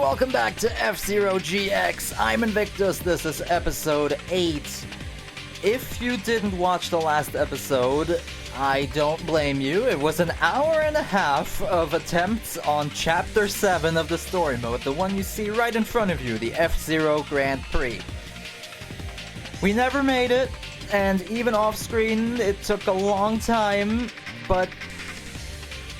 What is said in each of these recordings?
welcome back to F-Zero GX. I'm Invictus, this is episode 8. If you didn't watch the last episode, I don't blame you. It was an hour and a half of attempts on Chapter 7 of the story mode, the one you see right in front of you, the F-Zero Grand Prix. We never made it, and even off-screen, it took a long time, but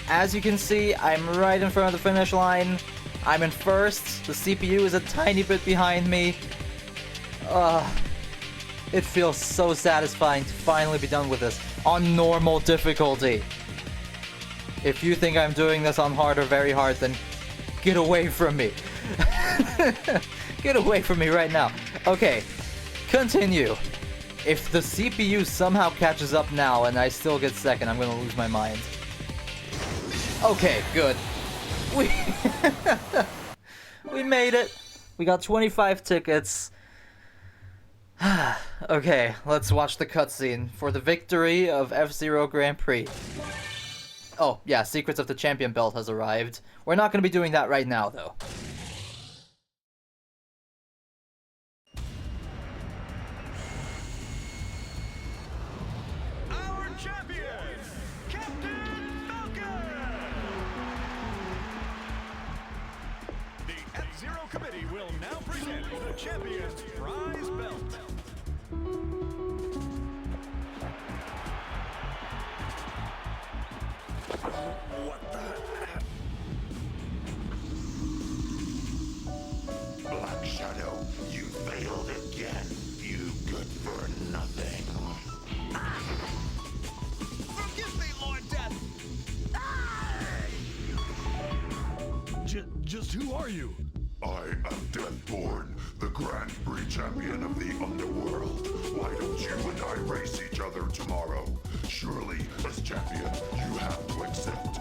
as you can see, I'm right in front of the finish line. I'm in first, the CPU is a tiny bit behind me. It feels so satisfying to finally be done with this on normal difficulty. If you think I'm doing this on hard or very hard, then get away from me. Get away from me right now. Okay, continue. If the CPU somehow catches up now and I still get second, I'm gonna lose my mind. Okay, good. We made it. We got 25 tickets. Okay, let's watch the cutscene for the victory of F-Zero Grand Prix. Oh, yeah, Secrets of the Champion Belt has arrived. We're not going to be doing that right now, though. Our champion, Captain Falcon! The F-Zero Committee will now present the champion's prize belt. What the? Black Shadow, you failed again. You good for nothing. Forgive me, Lord Death! Just who are you? I am Deathborn, the Grand Prix champion of the Underworld. Why don't you and I race each other tomorrow? Surely, as champion, you have to accept.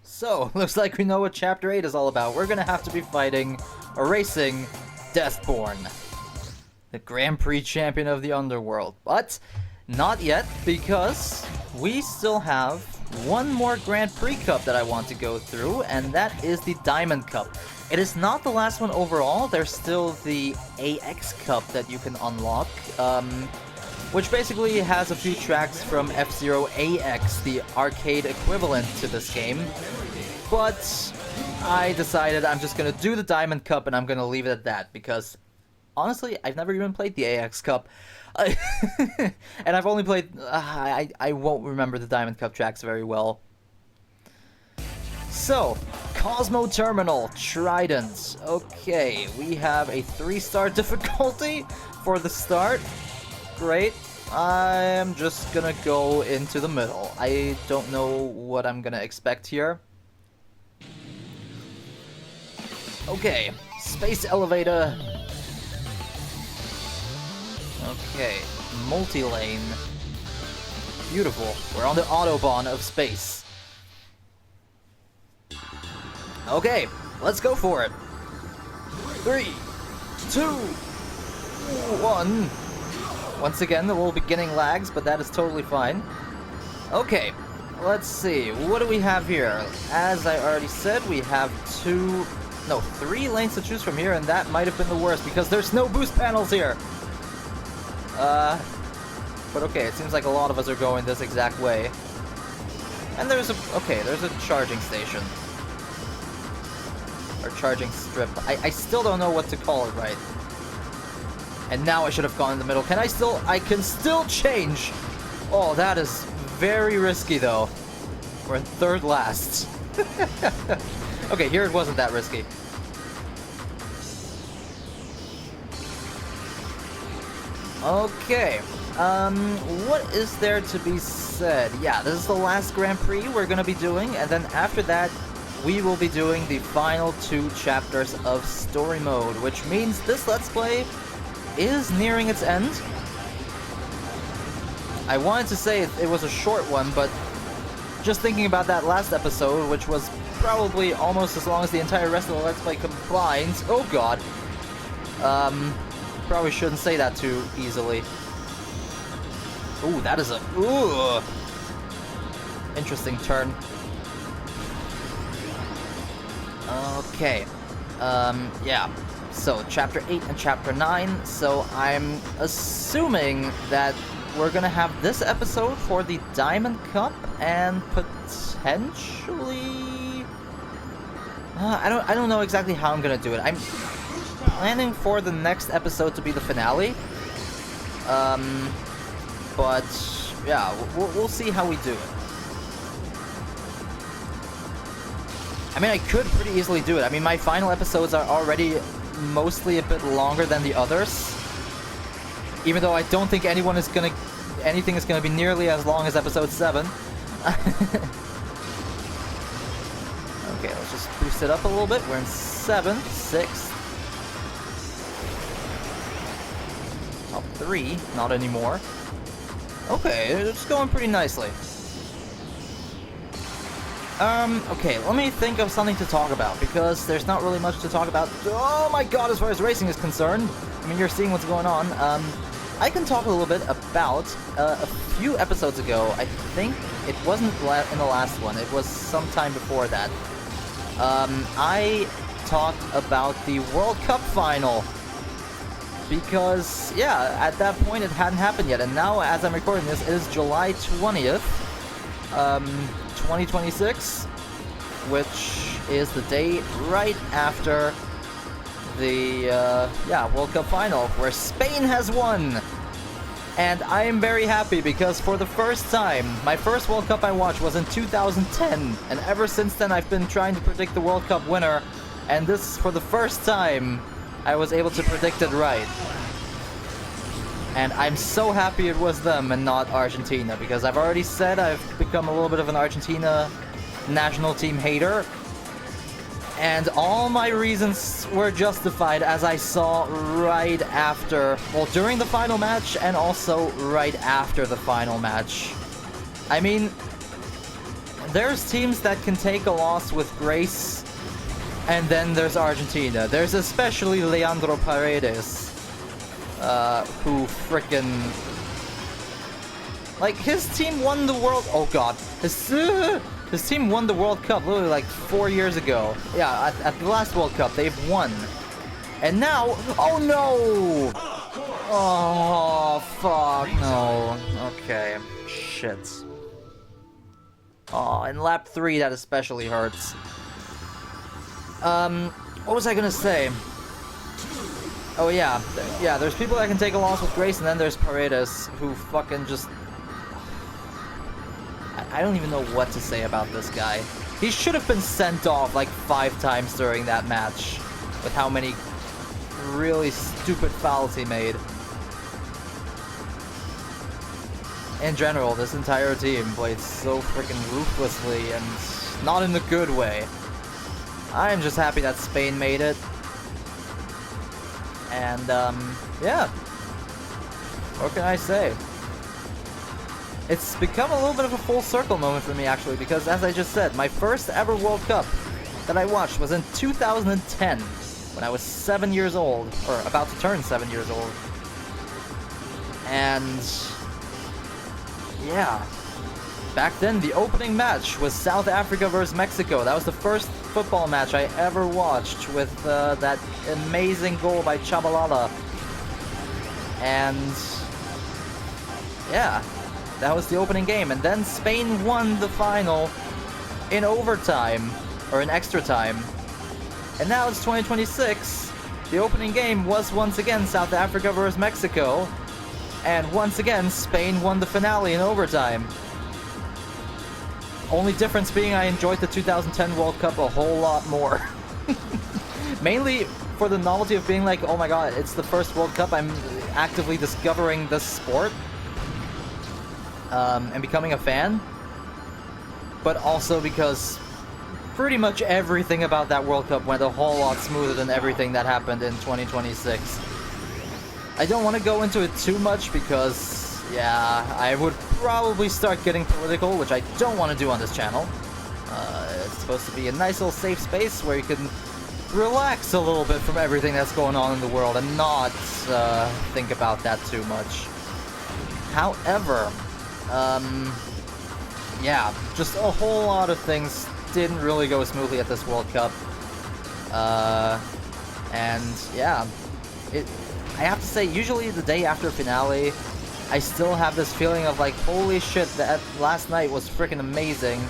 So, looks like we know what Chapter 8 is all about. We're gonna have to be fighting or racing Deathborn, the Grand Prix champion of the Underworld. But not yet, because we still have one more Grand Prix Cup that I want to go through, and that is the Diamond Cup. It is not the last one overall. There's still the AX Cup that you can unlock, which basically has a few tracks from F-Zero AX, the arcade equivalent to this game. But I decided I'm just gonna do the Diamond Cup and I'm gonna leave it at that, because honestly, I've never even played the AX Cup. And I've only played... I won't remember the Diamond Cup tracks very well. So, Cosmo Terminal, Trident. Okay, we have a 3-star difficulty for the start. Great. I'm just gonna go into the middle. I don't know what I'm gonna expect here. Okay, Space Elevator. Okay, multi-lane. Beautiful. We're on the Autobahn of space. Okay, let's go for it. 3, 2, 1. Once again, the little beginning lags, but that is totally fine. Okay, let's see. What do we have here? As I already said, we have 3 lanes to choose from here, and that might have been the worst because there's no boost panels here. But okay, it seems like a lot of us are going this exact way. And there's a charging station. Or charging strip. I still don't know what to call it right. And now I should have gone in the middle. I can still change! Oh, that is very risky though. We're in third last. Okay, here it wasn't that risky. Okay, what is there to be said? Yeah, this is the last Grand Prix we're gonna be doing, and then after that, we will be doing the final 2 chapters of Story Mode, which means this Let's Play is nearing its end. I wanted to say it was a short one, but just thinking about that last episode, which was probably almost as long as the entire rest of the Let's Play combined. Oh god. Probably shouldn't say that too easily. Ooh, that is a... Ooh! Interesting turn. Okay. Yeah. So, Chapter 8 and Chapter 9. So, I'm assuming that we're gonna have this episode for the Diamond Cup and potentially... I don't know exactly how I'm gonna do it. I'm planning for the next episode to be the finale. But yeah, we'll see how we do it. I mean, I could pretty easily do it. I mean, my final episodes are already mostly a bit longer than the others. Even though I don't think anything is gonna be nearly as long as episode 7. Okay, let's just boost it up a little bit. We're in 7th, 6th. Top 3, not anymore. Okay, it's going pretty nicely. Okay, let me think of something to talk about, because there's not really much to talk about. Oh my god, as far as racing is concerned. I mean, you're seeing what's going on. I can talk a little bit about, a few episodes ago, I think it wasn't in the last one, it was sometime before that. I talked about the World Cup final. Because, yeah, at that point it hadn't happened yet, and now, as I'm recording this, it is July 20th, 2026, which is the day right after the, World Cup final, where Spain has won! And I am very happy, because for the first time, my first World Cup I watched was in 2010, and ever since then I've been trying to predict the World Cup winner, and this, for the first time, I was able to predict it right. And I'm so happy it was them and not Argentina, because I've already said I've become a little bit of an Argentina national team hater. And all my reasons were justified, as I saw right after, well, during the final match and also right after the final match. I mean, there's teams that can take a loss with grace. And then there's Argentina. There's especially Leandro Paredes, who frickin'... Like, his team won the world... Oh god. His team won the World Cup literally like 4 years ago. Yeah, at the last World Cup, they've won. And now... Oh no! Oh, fuck, no. Okay. Shit. Oh, in lap 3, that especially hurts. What was I gonna say? Oh yeah, there's people that can take a loss with grace, and then there's Paredes, who fucking just... I don't even know what to say about this guy. He should have been sent off like 5 times during that match, with how many really stupid fouls he made. In general, this entire team played so freaking ruthlessly, and not in the good way. I'm just happy that Spain made it. And, yeah. What can I say? It's become a little bit of a full circle moment for me, actually, because, as I just said, my first ever World Cup that I watched was in 2010, when I was 7 years old, or about to turn 7 years old. And, yeah. Back then, the opening match was South Africa versus Mexico. That was the first football match I ever watched, with that amazing goal by Chabalala. And yeah, that was the opening game. And then Spain won the final in overtime, or in extra time. And now it's 2026. The opening game was once again South Africa versus Mexico. And once again, Spain won the finale in overtime. Only difference being I enjoyed the 2010 World Cup a whole lot more. Mainly for the novelty of being like, oh my god, it's the first World Cup, I'm actively discovering this sport. And becoming a fan. But also because pretty much everything about that World Cup went a whole lot smoother than everything that happened in 2026. I don't want to go into it too much because... yeah, I would probably start getting political, which I don't want to do on this channel. It's supposed to be a nice little safe space where you can relax a little bit from everything that's going on in the world and not think about that too much. However, Yeah, just a whole lot of things didn't really go smoothly at this World Cup. And yeah, I have to say, usually the day after finale, I still have this feeling of like, holy shit, that last night was freaking amazing.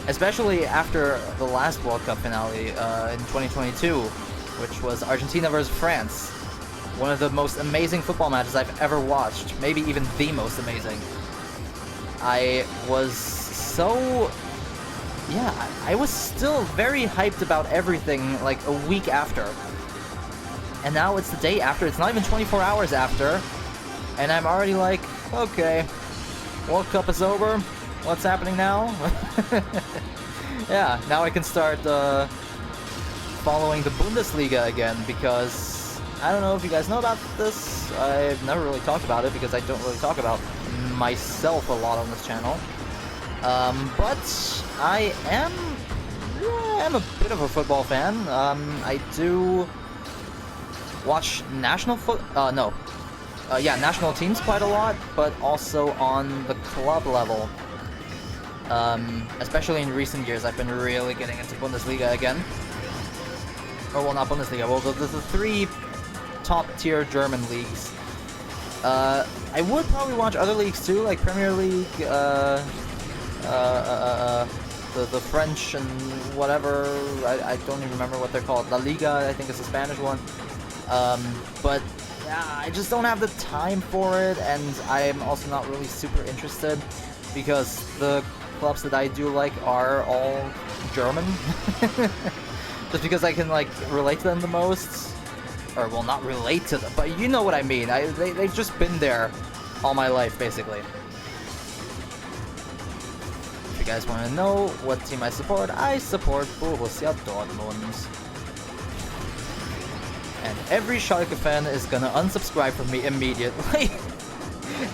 Especially after the last World Cup finale in 2022, which was Argentina versus France. One of the most amazing football matches I've ever watched, maybe even the most amazing. I was so... yeah, I was still very hyped about everything like a week after. And now it's the day after, it's not even 24 hours after, and I'm already like, okay, World Cup is over, what's happening now? Yeah, now I can start following the Bundesliga again, because I don't know if you guys know about this. I've never really talked about it because I don't really talk about myself a lot on this channel. But I am a bit of a football fan. I do watch national national teams quite a lot, but also on the club level. Especially in recent years, I've been really getting into Bundesliga again. Or, well, not Bundesliga, well, the three top-tier German leagues. I would probably watch other leagues too, like Premier League, the French and whatever, I don't even remember what they're called. La Liga, I think is the Spanish one. But yeah, I just don't have the time for it, and I'm also not really super interested, because the clubs that I do like are all German. Just because I can, like, relate to them the most. Or, well, not relate to them, but you know what I mean. They've just been there all my life, basically. If you guys want to know what team I support Borussia Dortmund. And every Schalke fan is gonna unsubscribe from me immediately.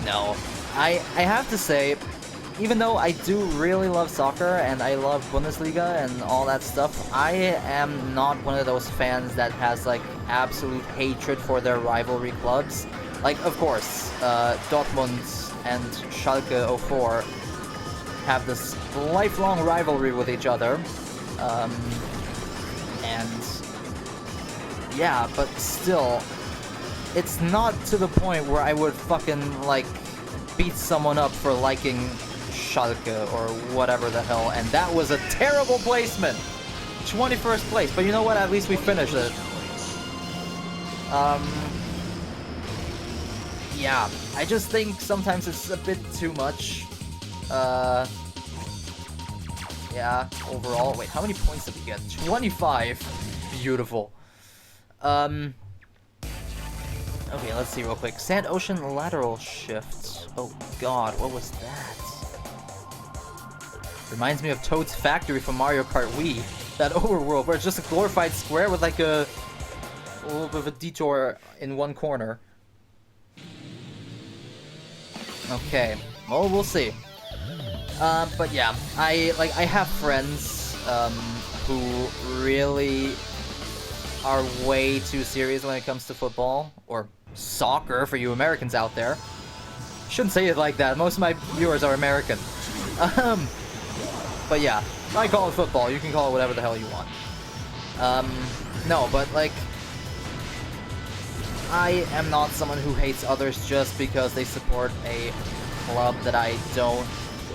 No. I have to say, even though I do really love soccer and I love Bundesliga and all that stuff, I am not one of those fans that has like absolute hatred for their rivalry clubs. Like, of course, Dortmund and Schalke 04 have this lifelong rivalry with each other. And yeah, but still, it's not to the point where I would fucking like beat someone up for liking Schalke or whatever the hell, and that was a terrible placement. 21st place, but you know what? At least we finished it. Yeah, I just think sometimes it's a bit too much. Yeah, overall. Wait, how many points did we get? 25. Beautiful. Okay, let's see real quick. Sand Ocean lateral shift. Oh god, what was that? Reminds me of Toad's Factory from Mario Kart Wii. That overworld where it's just a glorified square with like a little bit of a detour in one corner. Okay, well, we'll see. But yeah, I have friends who really are way too serious when it comes to football or soccer for you Americans out there. Shouldn't say it like that. Most of my viewers are American. But yeah, I call it football. You can call it whatever the hell you want. No, but like, I am not someone who hates others just because they support a club that I don't,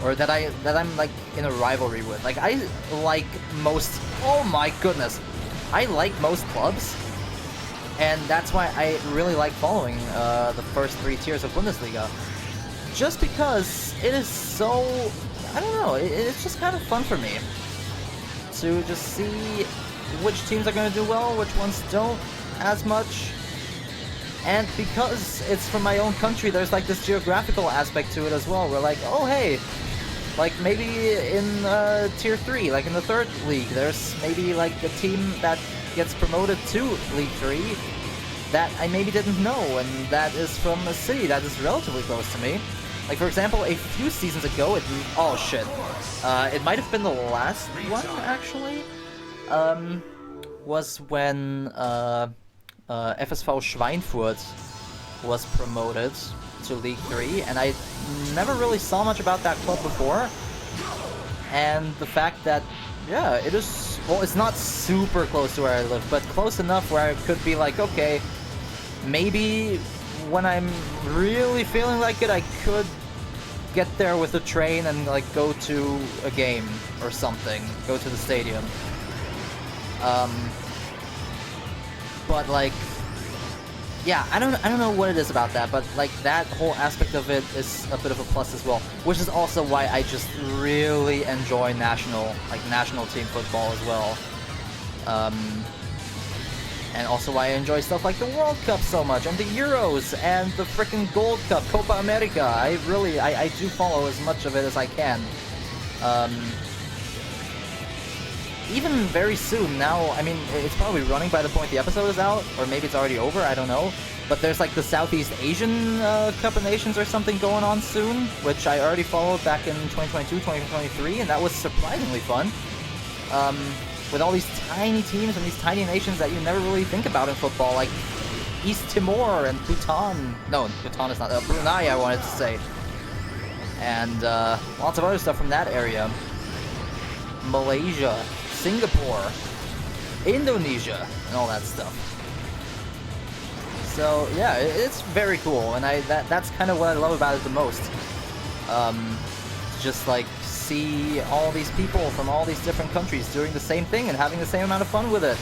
or that I'm like in a rivalry with. Like, I like most. Oh my goodness, I like most clubs, and that's why I really like following the first three tiers of Bundesliga. Just because it is so, I don't know, it's just kind of fun for me to just see which teams are going to do well, which ones don't as much. And because it's from my own country, there's like this geographical aspect to it as well. We're like, oh hey, like maybe in tier 3, like in the third league, there's maybe like a team that gets promoted to League 3 that I maybe didn't know, and that is from a city that is relatively close to me. Like, for example, a few seasons ago, it might have been the last one, actually, was when FSV Schweinfurt was promoted to League 3, and I never really saw much about that club before. And the fact that, yeah, it is, well, it's not super close to where I live, but close enough where I could be like, okay, maybe when I'm really feeling like it, I could get there with a train and like go to a game or something, go to the stadium. But like, yeah, I don't know what it is about that, but like that whole aspect of it is a bit of a plus as well, which is also why I just really enjoy national team football as well. And also why I enjoy stuff like the World Cup so much, and the Euros, and the frickin' Gold Cup, Copa America. I do follow as much of it as I can. Even very soon now, I mean, it's probably running by the point the episode is out, or maybe it's already over, I don't know. But there's like the Southeast Asian Cup of Nations or something going on soon, which I already followed back in 2022, 2023, and that was surprisingly fun. With all these tiny teams and these tiny nations that you never really think about in football, like East Timor and Bhutan. No, Bhutan is not. Brunei, I wanted to say. And lots of other stuff from that area. Malaysia, Singapore, Indonesia, and all that stuff. So yeah, it's very cool, and that's kind of what I love about it the most. Just like see all these people from all these different countries doing the same thing and having the same amount of fun with it.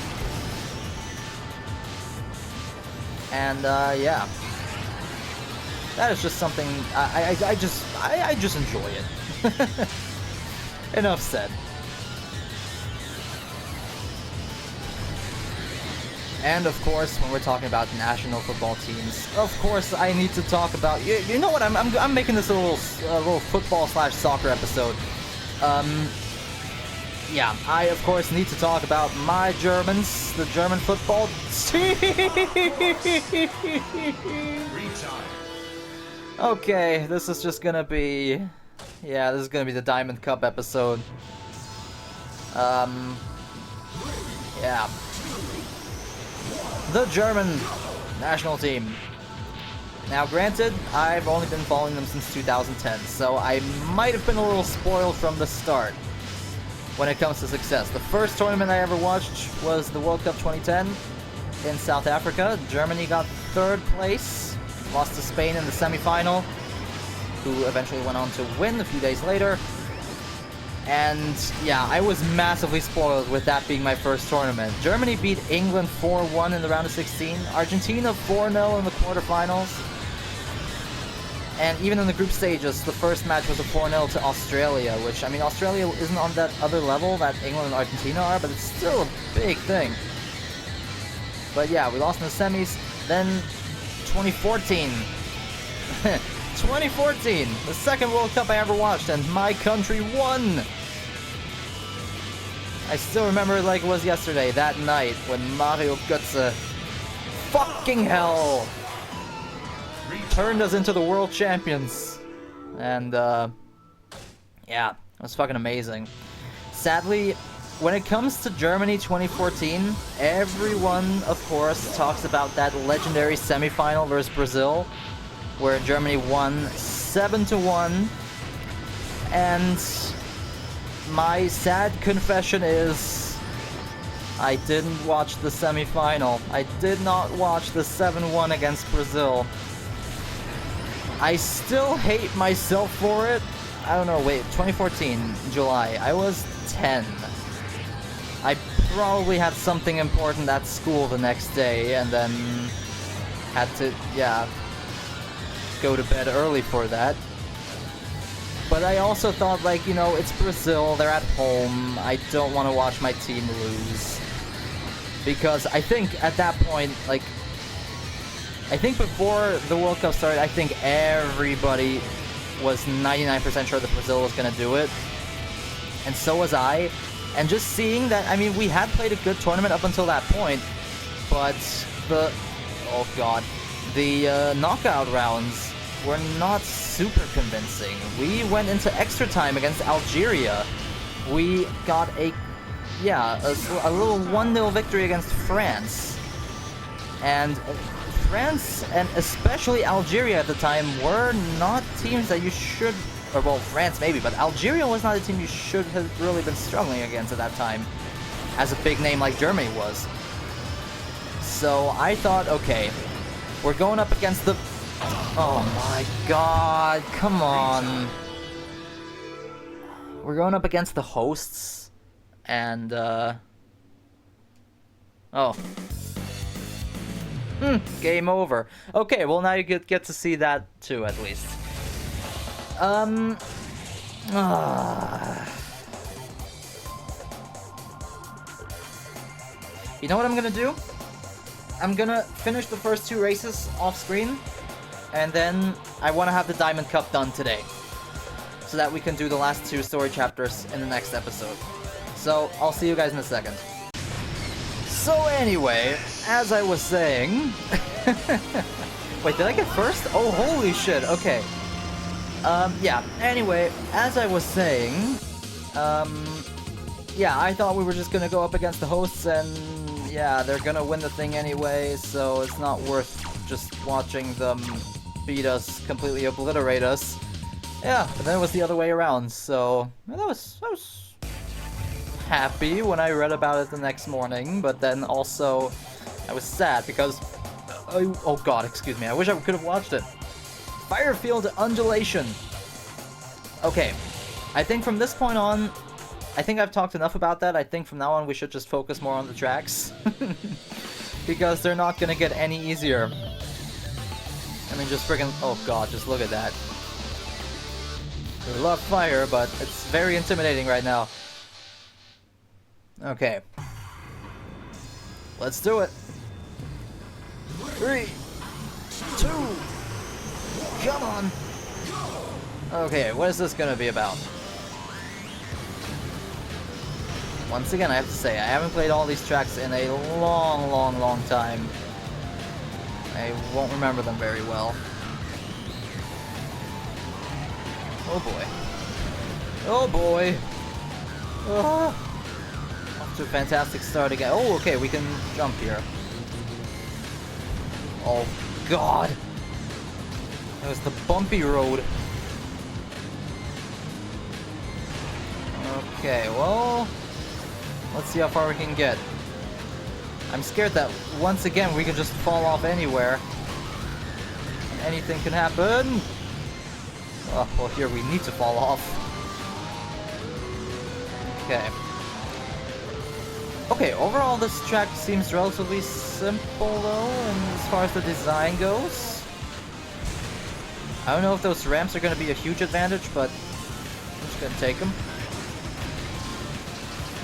And yeah, that is just something I just enjoy it. Enough said. And of course, when we're talking about national football teams, of course I need to talk about. You know what? I'm making this a little football/soccer episode. Yeah, I of course need to talk about my Germans, the German football team. Okay, this is just gonna be, yeah, this is gonna be the Diamond Cup episode. Yeah. The German national team. Now granted, I've only been following them since 2010, so I might have been a little spoiled from the start when it comes to success. The first tournament I ever watched was the World Cup 2010 in South Africa. Germany got 3rd place, lost to Spain in the semi-final, who eventually went on to win a few days later. And yeah, I was massively spoiled with that being my first tournament. Germany beat England 4-1 in the round of 16, Argentina 4-0 in the quarterfinals, and even in the group stages, the first match was a 4-0 to Australia, which, I mean, Australia isn't on that other level that England and Argentina are, but it's still a big thing. But yeah, we lost in the semis. Then 2014. 2014, the second World Cup I ever watched, and my country won! I still remember it like it was yesterday, that night, when Mario Götze, fucking hell, turned us into the world champions. And, yeah, it was fucking amazing. Sadly, when it comes to Germany 2014, everyone, of course, talks about that legendary semi-final versus Brazil, where Germany won 7-1, and my sad confession is I didn't watch the semi-final. I did not watch the 7-1 against Brazil. I still hate myself for it. I don't know, wait, 2014, July, I was 10. I probably had something important at school the next day, and then had to, yeah, go to bed early for that. But I also thought, like, you know, it's Brazil, they're at home, I don't want to watch my team lose. Because I think at that point, like, I think before the World Cup started, I think everybody was 99% sure that Brazil was going to do it. And so was I. And just seeing that, I mean, we had played a good tournament up until that point, but the, oh god, the knockout rounds were not super convincing. We went into extra time against Algeria. We got a little 1-0 victory against France. And France and especially Algeria at the time were not teams that you should, or well, France maybe, but Algeria was not a team you should have really been struggling against at that time, as a big name like Germany was. So I thought, okay, we're going up against the... Oh my god, come on. We're going up against the hosts, and, oh. Game over. Okay, well now you get to see that too, at least. You know what I'm gonna do? I'm gonna finish the first 2 races off screen, and then I want to have the Diamond Cup done today, so that we can do the last 2 story chapters in the next episode. So, I'll see you guys in a second. So anyway, as I was saying... Wait, did I get first? Oh, holy shit, okay. Yeah, anyway, as I was saying... yeah, I thought we were just gonna go up against the hosts and... yeah, they're gonna win the thing anyway, so it's not worth just watching them beat us, completely obliterate us. Yeah, but then it was the other way around, so... I was happy when I read about it the next morning, but then also I was sad because... oh god, excuse me, I wish I could have watched it. Firefield Undulation. Okay, I think from this point on, I think I've talked enough about that. I think from now on we should just focus more on the tracks. Because they're not gonna get any easier. I mean, just friggin'... oh god, just look at that. We love fire, but it's very intimidating right now. Okay. Let's do it. 3, 2, come on. Okay, what is this gonna be about? Once again, I have to say, I haven't played all these tracks in a long time. I won't remember them very well. Oh boy. Oh boy. Off to a fantastic start again. Oh, okay, we can jump here. Oh god. That was the bumpy road. Okay, well... let's see how far we can get. I'm scared that once again we can just fall off anywhere. Anything can happen. Oh, well here we need to fall off. Okay. Okay, overall this track seems relatively simple though, and as far as the design goes. I don't know if those ramps are going to be a huge advantage, but I'm just going to take them.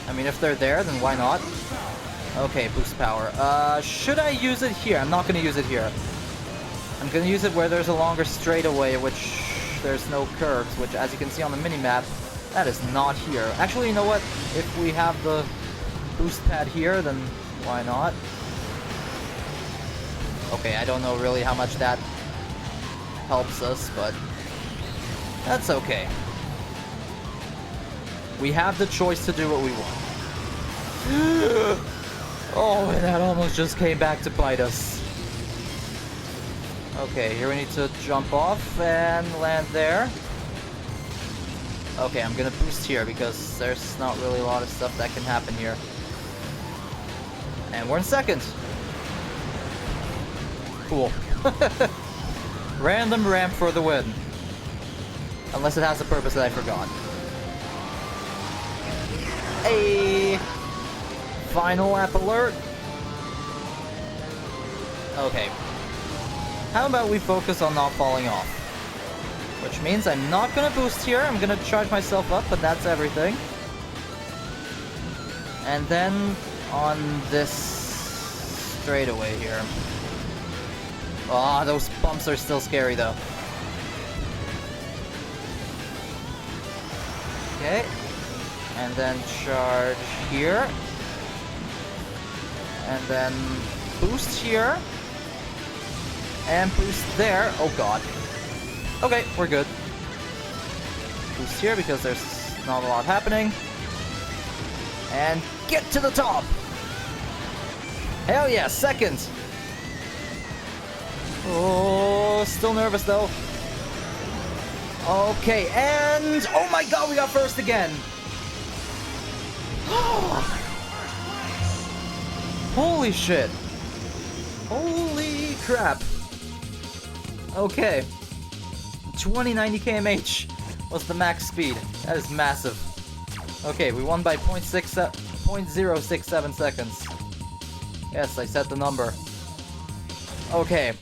I mean, if they're there, then why not? Okay, boost power. Should I use it here? I'm not going to use it here. I'm going to use it where there's a longer straightaway, which there's no curves, which as you can see on the mini-map, that is not here. Actually, you know what? If we have the boost pad here, then why not? Okay, I don't know really how much that helps us, but that's okay. We have the choice to do what we want. Oh, and that almost just came back to bite us. Okay, here we need to jump off and land there. Okay, I'm gonna boost here because there's not really a lot of stuff that can happen here. And we're in second. Cool. Random ramp for the win. Unless it has a purpose that I forgot. Hey! Final lap alert. Okay. How about we focus on not falling off? Which means I'm not gonna boost here, I'm gonna charge myself up, but that's everything. And then on this straightaway here. Ah, those bumps are still scary though. Okay. And then charge here. And then boost here. And boost there. Oh god. Okay, we're good. Boost here because there's not a lot happening. And get to the top! Hell yeah, second! Oh, still nervous though. Okay, and oh my god, we got first again. Holy shit. Holy crap. Okay. 2090 kmh was the max speed. That is massive. Okay, we won by 0.067 seconds. Yes, I set the number. Okay.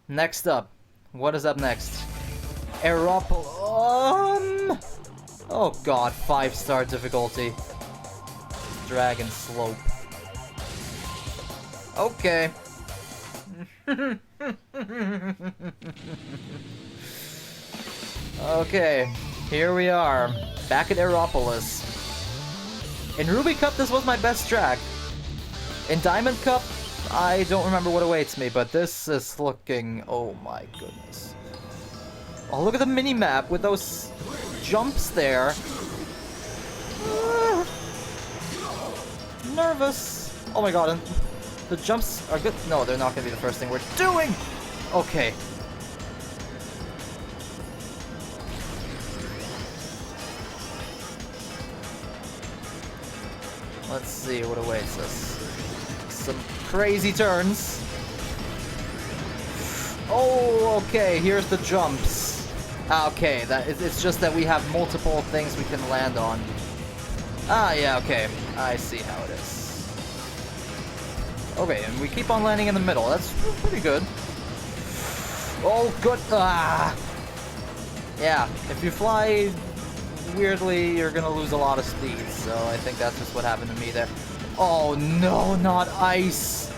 Next up. What is up next? Aeropol... Oh god, 5-star difficulty. Dragon slope. Okay. Okay, here we are, back at Aeropolis. In Ruby Cup, this was my best track. In Diamond Cup, I don't remember what awaits me, but this is looking... Oh my goodness. Oh, look at the mini-map with those jumps there. Nervous. Oh my god, and the jumps are good. No, they're not gonna be the first thing we're doing! Okay. Let's see what awaits us. Some crazy turns. Oh, okay, here's the jumps. Okay, it's just that we have multiple things we can land on. Ah, yeah, okay. I see how it is. Okay, and we keep on landing in the middle. That's pretty good. Oh, good. Ah! Yeah, if you fly weirdly, you're gonna lose a lot of speed, so I think that's just what happened to me there. Oh no, not ice!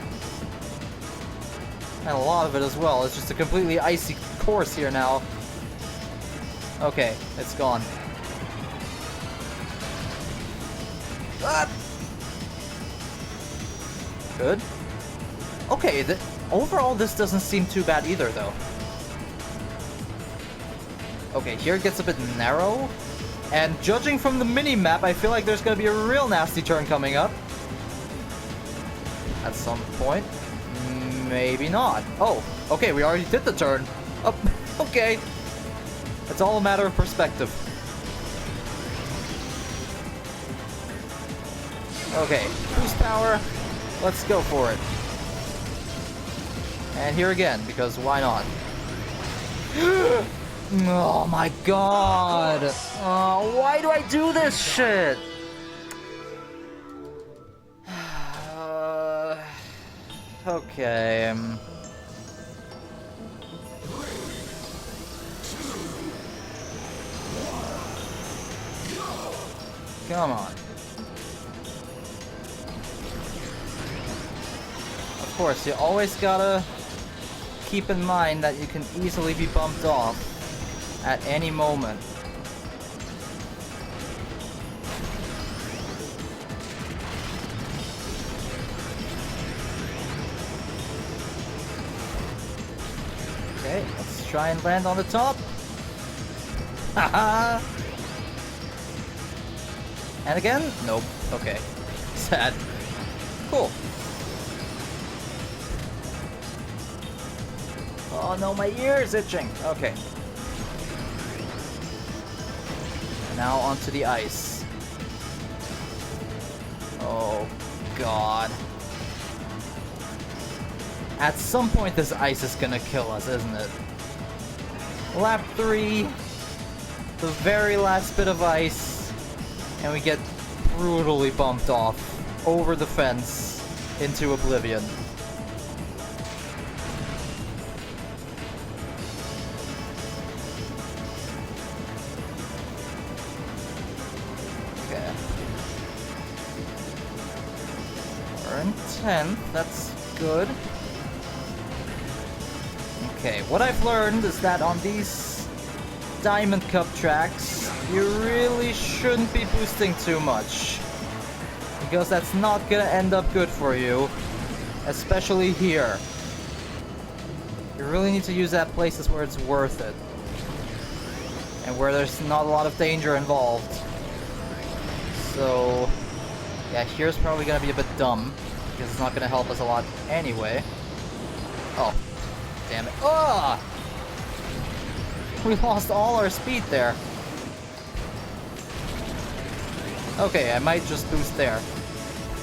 And a lot of it as well. It's just a completely icy course here now. Okay, it's gone. Ah! Good. Okay, overall this doesn't seem too bad either, though. Okay, here it gets a bit narrow. And judging from the mini-map, I feel like there's gonna be a real nasty turn coming up. At some point. Maybe not. Oh, okay, we already did the turn. Oh, okay. It's all a matter of perspective. Okay, boost power. Let's go for it. And here again, because why not? Oh my god! Why do I do this shit? Okay. Come on. Of course, you always gotta keep in mind that you can easily be bumped off at any moment. Okay, let's try and land on the top. Haha! And again? Nope. Okay. Sad. Cool. Oh no, my ear's itching. Okay. Now onto the ice. Oh god. At some point this ice is gonna kill us, isn't it? Lap 3. The very last bit of ice. And we get brutally bumped off over the fence into oblivion. Okay. We're in 10th, that's good. Okay, what I've learned is that on these Diamond Cup tracks, you really shouldn't be boosting too much, because that's not gonna end up good for you, especially here. You really need to use that places where it's worth it, and where there's not a lot of danger involved. So, yeah, here's probably gonna be a bit dumb, because it's not gonna help us a lot anyway. Oh, damn damn it. Ugh! We lost all our speed there. Okay, I might just boost there.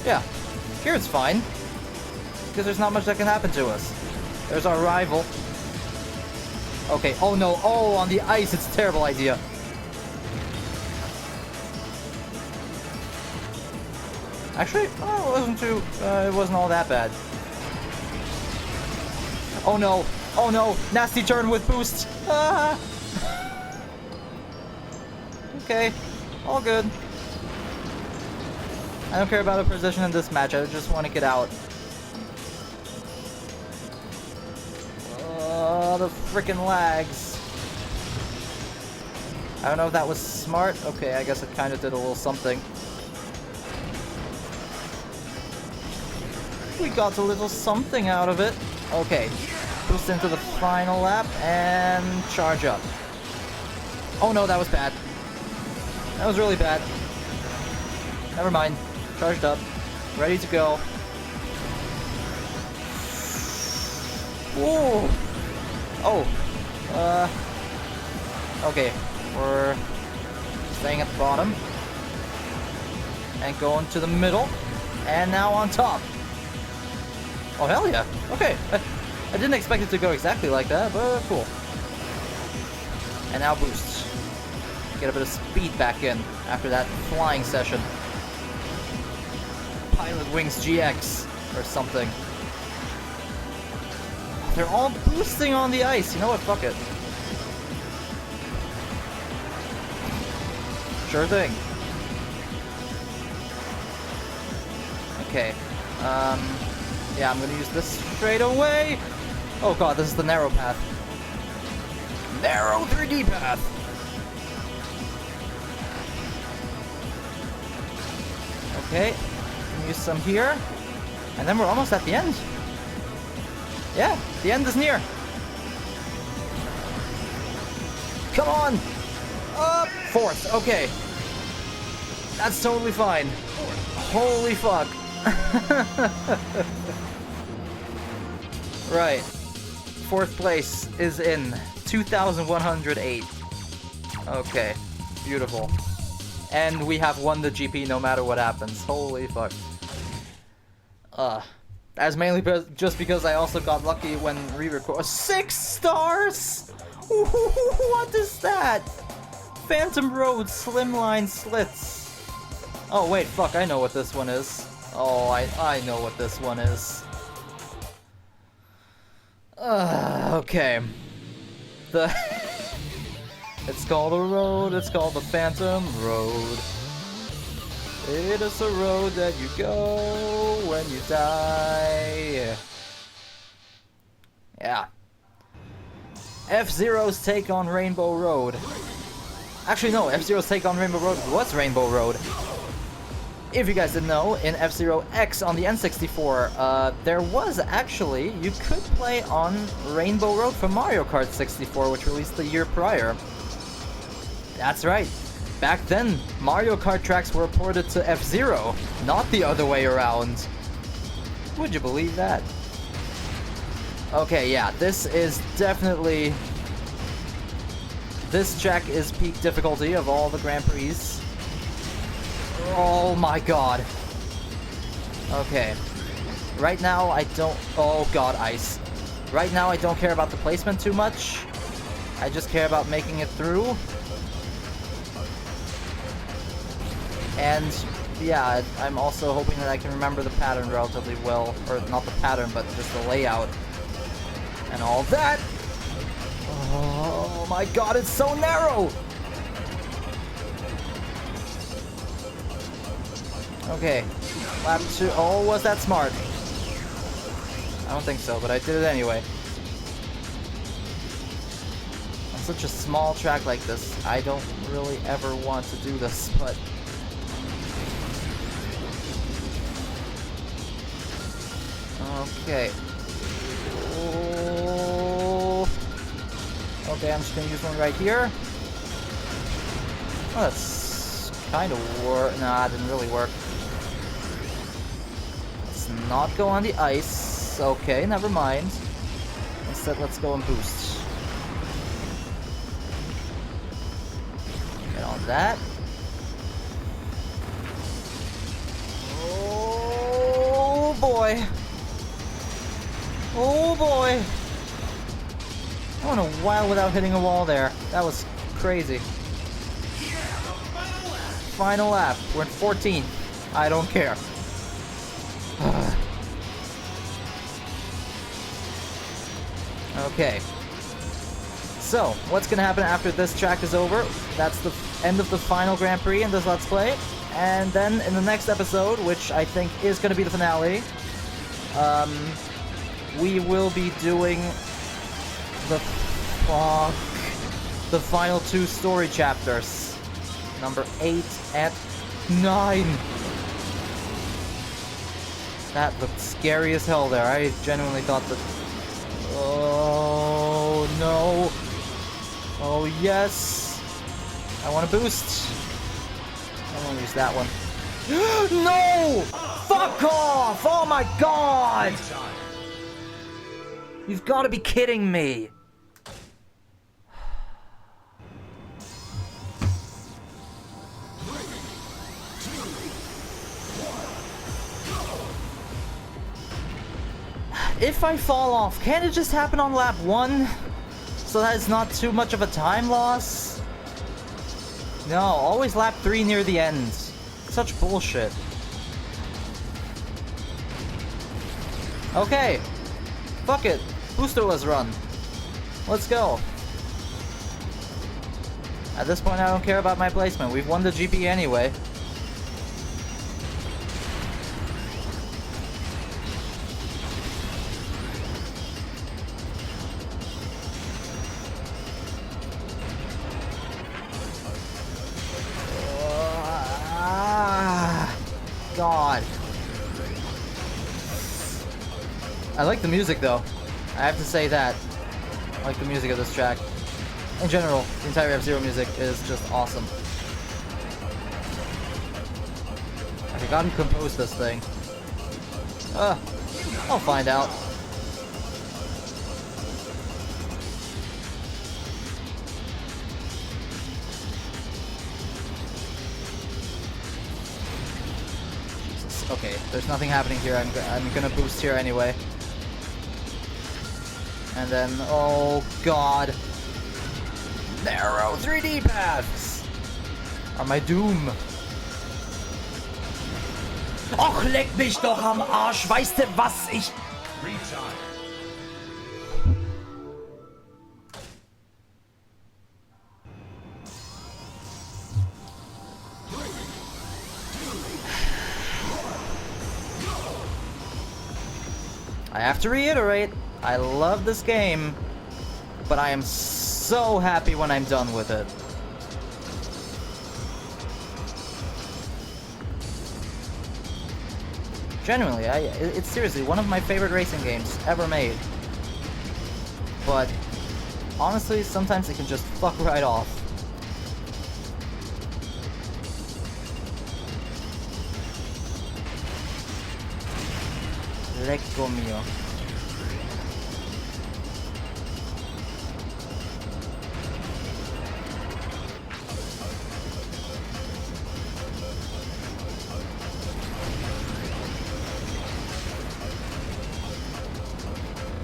Yeah, here it's fine. Because there's not much that can happen to us. There's our rival. Okay, oh no, oh, on the ice, it's a terrible idea. Actually, oh, it wasn't all that bad. Oh no, nasty turn with boost. Ah. Okay, all good. I don't care about the position in this match, I just want to get out. The freaking lags. I don't know if that was smart. Okay, I guess it kind of did a little something. We got a little something out of it. Okay, boost into the final lap and charge up. Oh no, that was bad. That was really bad. Never mind. Charged up. Ready to go. Whoa! Oh. Okay. We're staying at the bottom. And going to the middle. And now on top. Oh, hell yeah. Okay. I didn't expect it to go exactly like that, but cool. And now boost. Get a bit of speed back in after that flying session. Pilot Wings GX or something. They're all boosting on the ice. You know what? Fuck it. Sure thing. Okay. Yeah, I'm gonna use this straight away. Oh god, this is the narrow path. Narrow 3D path. Okay. Use some here. And then we're almost at the end. Yeah, the end is near. Come on! Up! Fourth, okay. That's totally fine. Holy fuck. Right. Fourth place is in 2,108. Okay, beautiful. And we have won the GP no matter what happens. Holy fuck. That's mainly just because I also got lucky when re-record. 6 stars? What is that? Phantom Road Slimline Slits. Oh wait, fuck, I know what this one is. Oh, I know what this one is. Okay. It's called a road, it's called the Phantom Road. It is a road that you go when you die. Yeah. F-Zero's take on Rainbow Road. Actually, no, F-Zero's take on Rainbow Road was Rainbow Road. If you guys didn't know, in F-Zero X on the N64, there was actually, you could play on Rainbow Road from Mario Kart 64, which released the year prior. That's right. Back then, Mario Kart tracks were ported to F-Zero, not the other way around. Would you believe that? Okay, yeah, this is definitely... This track is peak difficulty of all the Grand Prix. Oh my god. Okay. Right now, I don't... Oh god, ice. Right now, I don't care about the placement too much. I just care about making it through. And, yeah, I'm also hoping that I can remember the pattern relatively well. Or, not the pattern, but just the layout. And all that! Oh my god, it's so narrow! Okay. Lap 2. Oh, was that smart? I don't think so, but I did it anyway. On such a small track like this, I don't really ever want to do this, but... Okay. Oh. Okay, I'm just gonna use one right here. Oh, that's kind of work. Nah, it didn't really work. Let's not go on the ice. Okay, never mind. said, let's go and boost. Get on that. Oh boy. Oh boy. I went a while without hitting a wall there. That was crazy. Final lap. We're at 14. I don't care. Okay. So, what's gonna happen after this track is over? That's the end of the final Grand Prix in this Let's Play. And then in the next episode, which I think is gonna be the finale, we will be doing the final 2 story chapters. Number 8 and 9. That looked scary as hell there. I genuinely thought that... Oh, no. Oh, yes. I want to boost. I want to use that one. No! Fuck off! Oh my god! You've got to be kidding me. If I fall off, can it just happen on lap 1? So that it's not too much of a time loss? No, always lap 3 near the end. Such bullshit. Okay. Fuck it. Boosterless run. Let's go. At this point, I don't care about my placement. We've won the GP anyway. God. I like the music though. I have to say that. I like the music of this track. In general, the entire F-Zero music is just awesome. I forgot to compose this thing. I'll find out. Okay, there's nothing happening here. I'm gonna boost here anyway. And then, oh god. Narrow 3D paths are my doom. Och, leck mich doch am Arsch. Weißt du was ich... I have to reiterate, I love this game, but I am so happy when I'm done with it. Genuinely, it's seriously one of my favorite racing games ever made. But honestly, sometimes it can just fuck right off. Lecco mio.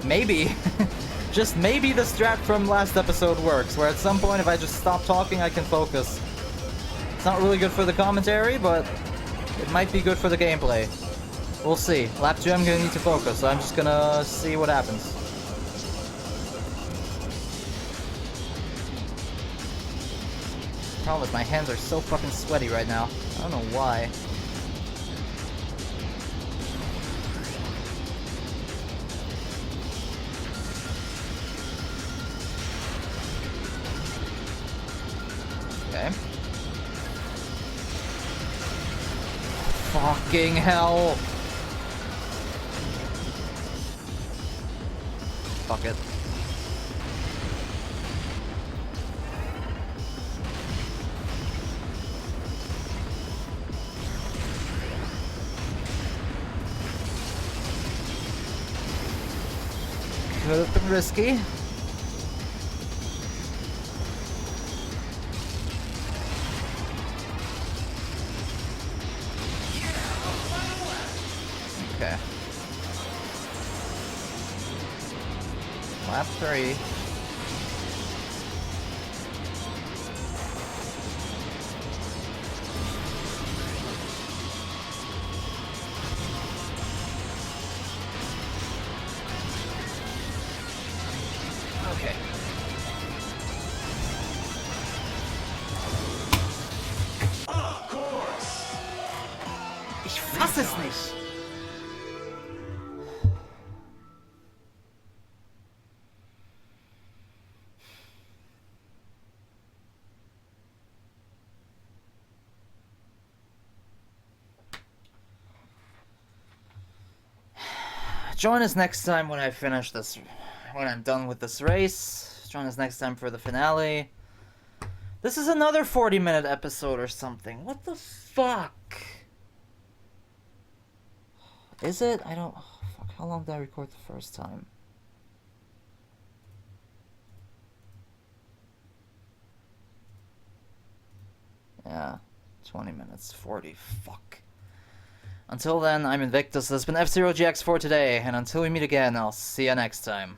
Maybe, just maybe the strat from last episode works, where at some point if I just stop talking I can focus. It's not really good for the commentary, but it might be good for the gameplay. We'll see. Lap 2 I'm gonna need to focus, so I'm just gonna see what happens. Problem is my hands are so fucking sweaty right now. I don't know why. Okay. Fucking hell! Fuck it. would have been risky. Okay. Lap 3. Okay. Ich fass es nicht. Join us next time when I finish this, when I'm done with this race. Join us next time for the finale. This is another 40-minute episode or something. What the fuck? Is it? I don't... Oh, fuck, how long did I record the first time? Yeah, 20 minutes, 40, fuck. Until then, I'm Invictus. This has been F-Zero GX for today, and until we meet again, I'll see you next time.